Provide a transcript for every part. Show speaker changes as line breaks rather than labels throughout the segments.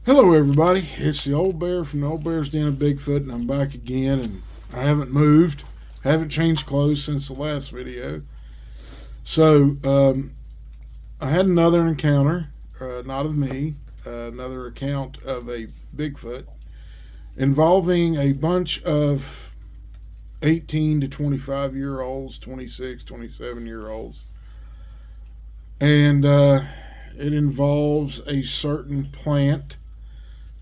Hello, everybody. It's the old bear from the old bear's den of Bigfoot, and I'm back again. And I haven't moved, haven't changed clothes since the last video. So I had another encounter, not of me, another account of a Bigfoot involving a bunch of 18 to 25 year olds, 26, 27 year olds, and it involves a certain plant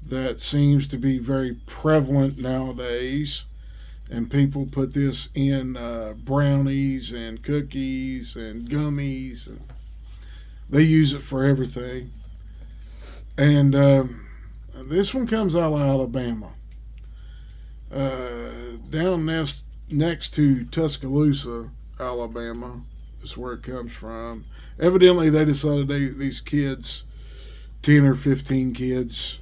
that seems to be very prevalent nowadays. And people put this in brownies and cookies and gummies. And they use it for everything. And this one comes out of Alabama. Down next to Tuscaloosa, Alabama, is where it comes from. Evidently, they decided these kids, 10 or 15 kids,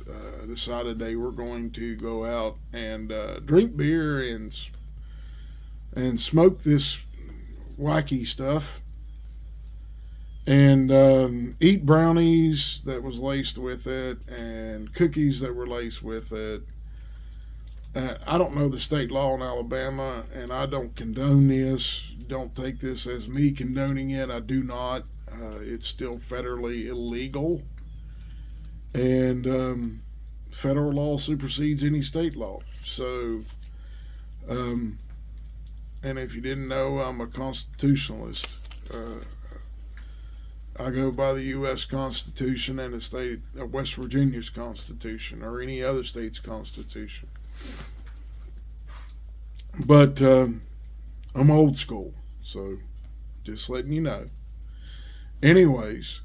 decided they were going to go out and drink beer and smoke this wacky stuff and eat brownies that was laced with it and cookies that were laced with it. I don't know the state law in Alabama, and I don't condone this. Don't take this as me condoning it. I do not. It's still federally illegal, and federal law supersedes any state law. So, and if you didn't know, I'm a constitutionalist. I go by the U.S. Constitution and the state of West Virginia's Constitution, or any other state's Constitution. But I'm old school, so just letting you know. Anyways,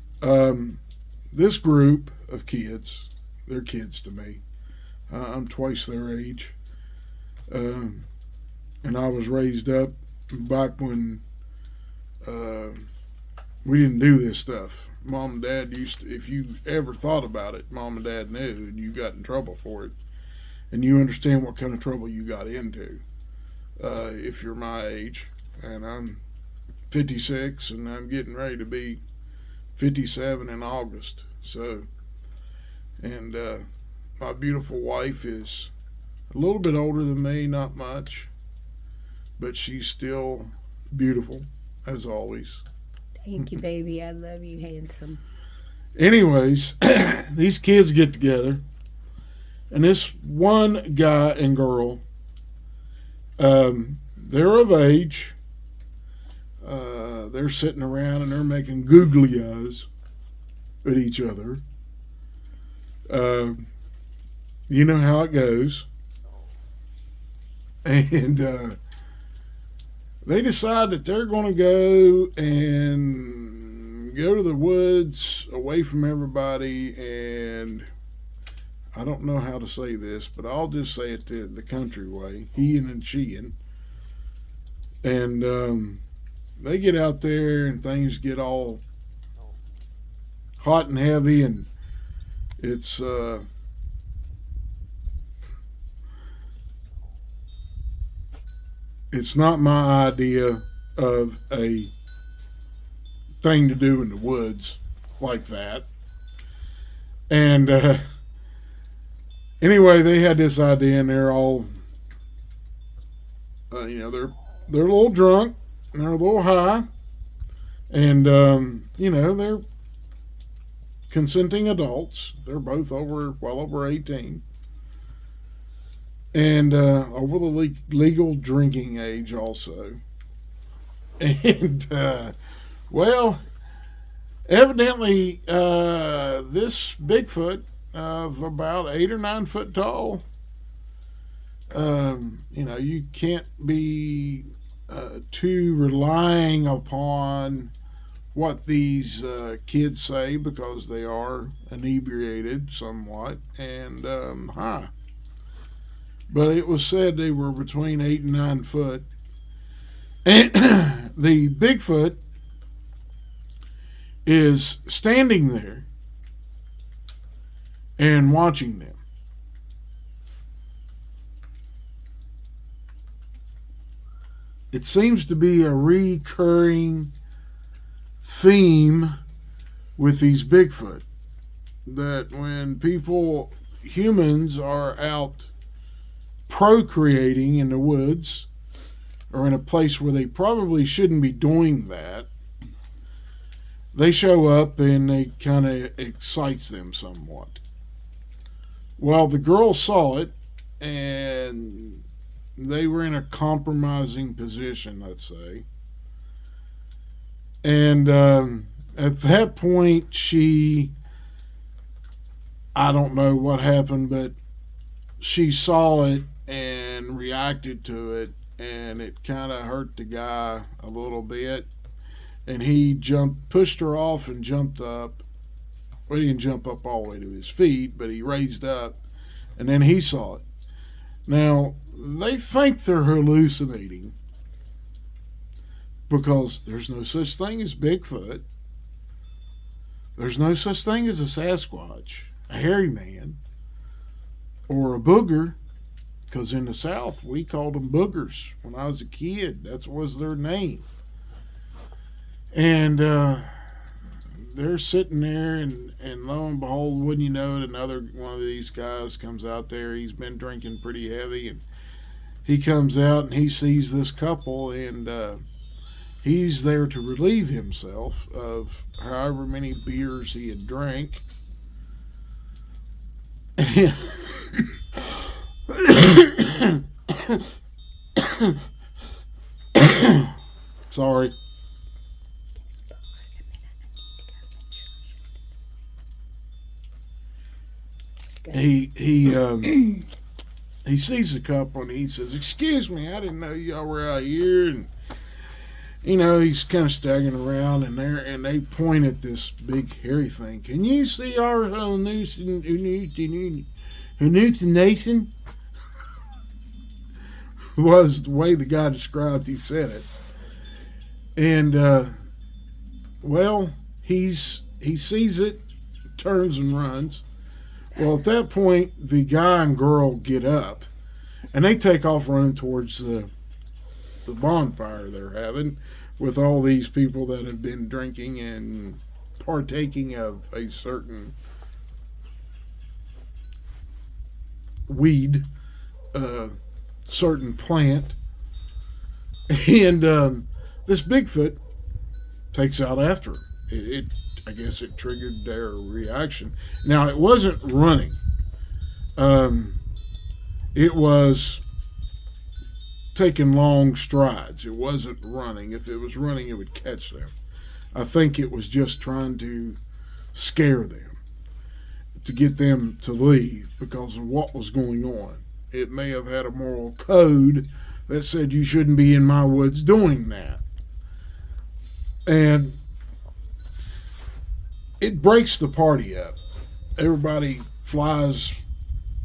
this group of kids, they're kids to me. I'm twice their age. And I was raised up back when we didn't do this stuff. Mom and Dad used to, if you ever thought about it, Mom and Dad knew, and you got in trouble for it. And you understand what kind of trouble you got into if you're my age. And I'm 56, and I'm getting ready to be 57 in August. So, and my beautiful wife is a little bit older than me, not much, but she's still beautiful, as always.
Thank you, baby. I love you, handsome.
Anyways, these kids get together, and this one guy and girl, they're of age. They're sitting around and they're making googly eyes at each other. You know how it goes. And they decide that they're going to go to the woods away from everybody. And I don't know how to say this, but I'll just say it the country way, heeing and sheeing. And they get out there and things get all hot and heavy, and it's not my idea of a thing to do in the woods like that. And anyway, they had this idea, and they're all, they're a little drunk, and they're a little high, and they're consenting adults. They're both well over 18, and over the legal drinking age also. And well, evidently, this Bigfoot of about 8 or 9 foot tall, you can't be too relying upon what these kids say, because they are inebriated somewhat and high. But it was said they were between 8 and 9 foot. And the Bigfoot is standing there and watching them. It seems to be a recurring theme with these Bigfoot, that when people humans are out procreating in the woods or in a place where they probably shouldn't be doing that, they show up and they kind of excites them somewhat. Well, the girl saw it and they were in a compromising position, let's say. And at that point, I don't know what happened, but she saw it and reacted to it, and it kind of hurt the guy a little bit. And he pushed her off and jumped up. Well, he didn't jump up all the way to his feet, but he raised up, and then he saw it. Now, they think they're hallucinating because there's no such thing as Bigfoot. There's no such thing as a Sasquatch, a hairy man, or a booger, because in the South we called them boogers. When I was a kid, that was their name. And they're sitting there, and lo and behold, wouldn't you know it, another one of these guys comes out there. He's been drinking pretty heavy, and he comes out and he sees this couple, and he's there to relieve himself of however many beers he had drank. Sorry. He sees the couple and he says, "Excuse me, I didn't know y'all were out here." And he's kind of staggering around, and they point at this big hairy thing. "Can you see our hallucination?" Was the way the guy described he said it. And well, he sees it, turns and runs. Well, at that point, the guy and girl get up, and they take off running towards the bonfire they're having with all these people that have been drinking and partaking of a certain weed, certain plant. And this Bigfoot takes out after it. I guess it triggered their reaction. Now, it wasn't running. It was taking long strides. It wasn't running. If it was running, it would catch them. I think it was just trying to scare them, to get them to leave because of what was going on. It may have had a moral code that said you shouldn't be in my woods doing that. And it breaks the party up. Everybody flies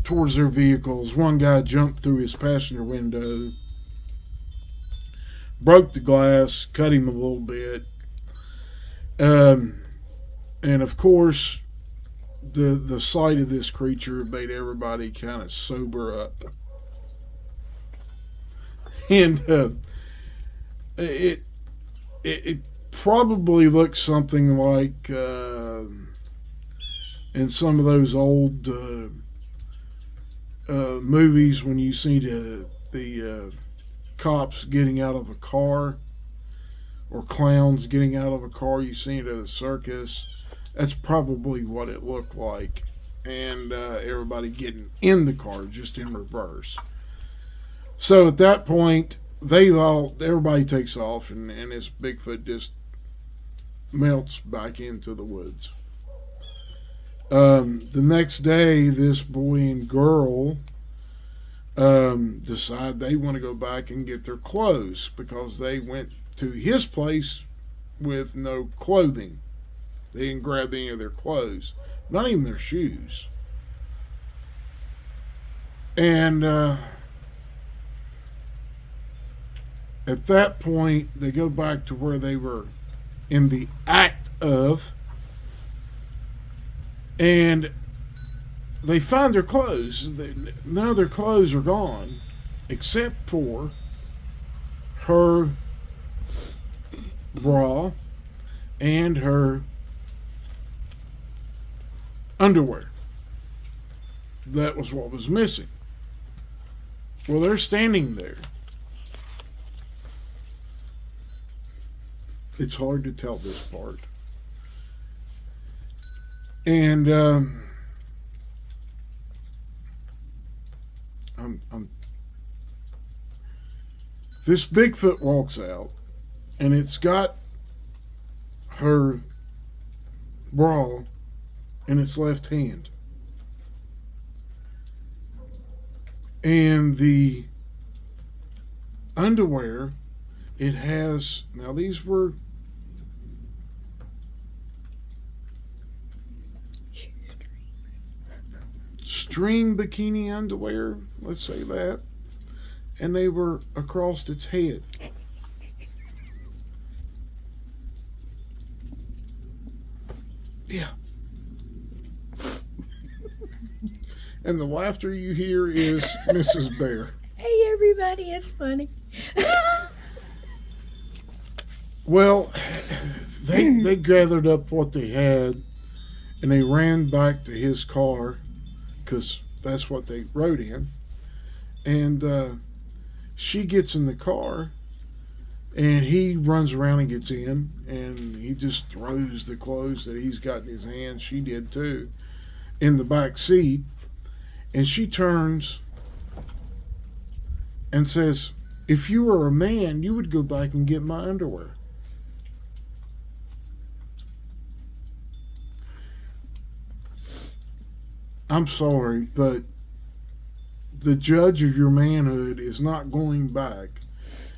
towards their vehicles. One guy jumped through his passenger window, broke the glass, cut him a little bit. And of course, the sight of this creature made everybody kind of sober up. And it probably looks something like in some of those old movies when you see the cops getting out of a car, or clowns getting out of a car. You see it at a circus. That's probably what it looked like. And everybody getting in the car, just in reverse. So at that point, everybody takes off, and this Bigfoot just melts back into the woods. The next day, this boy and girl decide they want to go back and get their clothes because they went to his place with no clothing. They didn't grab any of their clothes, not even their shoes. And at that point, they go back to where they were in the act of, and they find their clothes. None of their clothes are gone, except for her bra and her underwear. that was what was missing. Well, they're standing there. It's hard to tell this part. And this Bigfoot walks out, and it's got her bra in its left hand. And the underwear, it has, now these were string bikini underwear, let's say that, and they were across its head. Yeah. And the laughter you hear is Mrs. Bear.
Hey, everybody, it's funny.
Well, they gathered up what they had, and they ran back to his car, because that's what they rode in. And she gets in the car, and he runs around and gets in, and he just throws the clothes that he's got in his hand, she did too, in the back seat. And she turns and says, if you were a man, you would go back and get my underwear. I'm sorry, but the judge of your manhood is not going back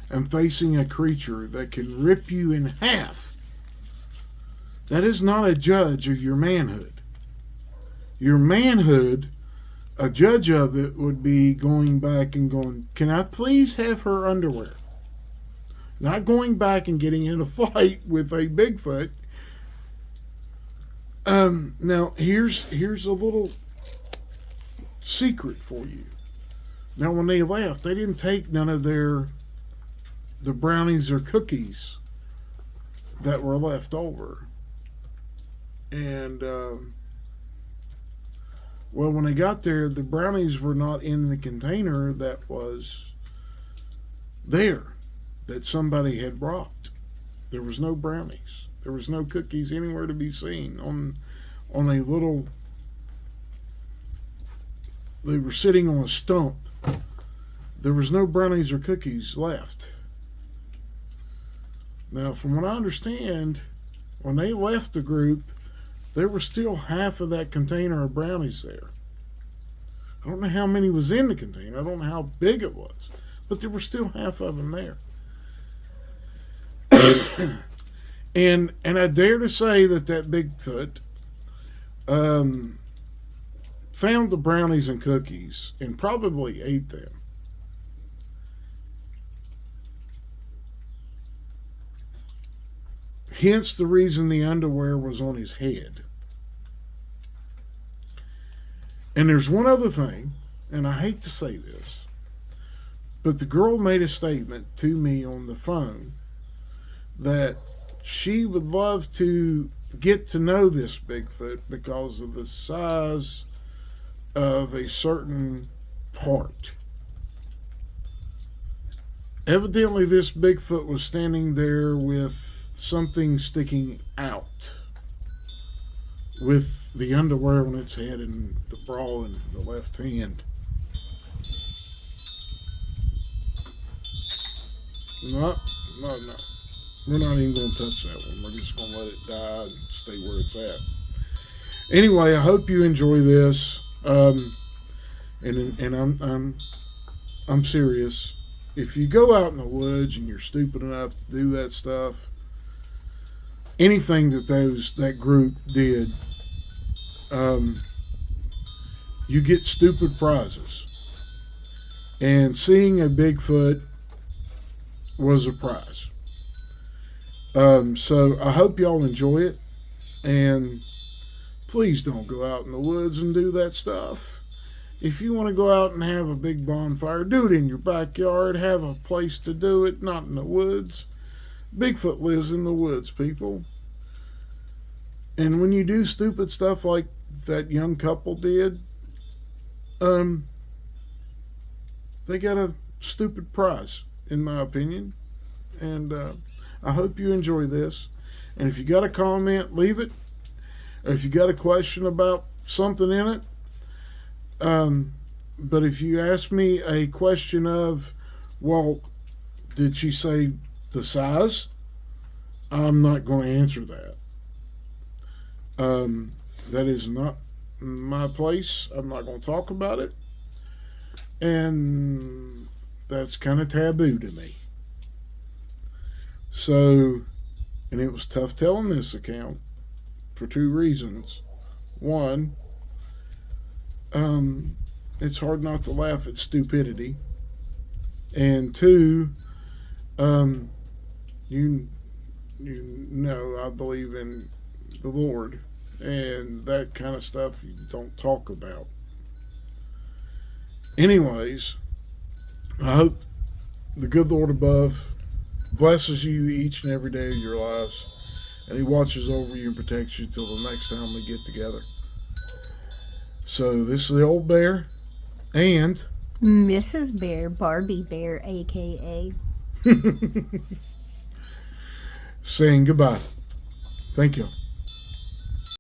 and facing a creature that can rip you in half. That is not a judge of your manhood. Your manhood, a judge of it would be going back and going, can I please have her underwear? Not going back and getting in a fight with a Bigfoot. Now, here's a little secret for you. Now, when they left, they didn't take none of the brownies or cookies that were left over. And, well, when they got there, the brownies were not in the container that was there, that somebody had brought. There was no brownies. There was no cookies anywhere to be seen. On a little, they were sitting on a stump. There was no brownies or cookies left. Now, from what I understand, when they left the group, there was still half of that container of brownies there. I don't know how many was in the container. I don't know how big it was. But there were still half of them there. and I dare to say that Bigfoot found the brownies and cookies and probably ate them. Hence the reason the underwear was on his head. And there's one other thing, and I hate to say this, but the girl made a statement to me on the phone that she would love to get to know this Bigfoot because of the size of a certain part. Evidently, this Bigfoot was standing there with something sticking out, with the underwear on its head and the bra in the left hand. No. We're not even going to touch that one. We're just going to let it die and stay where it's at. Anyway, I hope you enjoy this. And I'm serious. If you go out in the woods and you're stupid enough to do that stuff, anything that group did, you get stupid prizes. And seeing a Bigfoot was a prize. So I hope y'all enjoy it, and please don't go out in the woods and do that stuff. If you want to go out and have a big bonfire, do it in your backyard. Have a place to do it, not in the woods. Bigfoot lives in the woods, people. And when you do stupid stuff like that young couple did, um, they got a stupid price, in my opinion. And I hope you enjoy this. And if you got a comment, leave it. Or if you got a question about something in it, but if you ask me a question of, well, did she say the size? I'm not going to answer that. That is not my place. I'm not going to talk about it. And that's kind of taboo to me. So, and it was tough telling this account for two reasons. One, it's hard not to laugh at stupidity. And two, you know I believe in the Lord, and that kind of stuff you don't talk about. Anyways, I hope the good Lord above blesses you each and every day of your lives, and He watches over you and protects you till the next time we get together. So this is the old bear and
Mrs. Bear, Barbie Bear, aka.
saying goodbye. Thank you.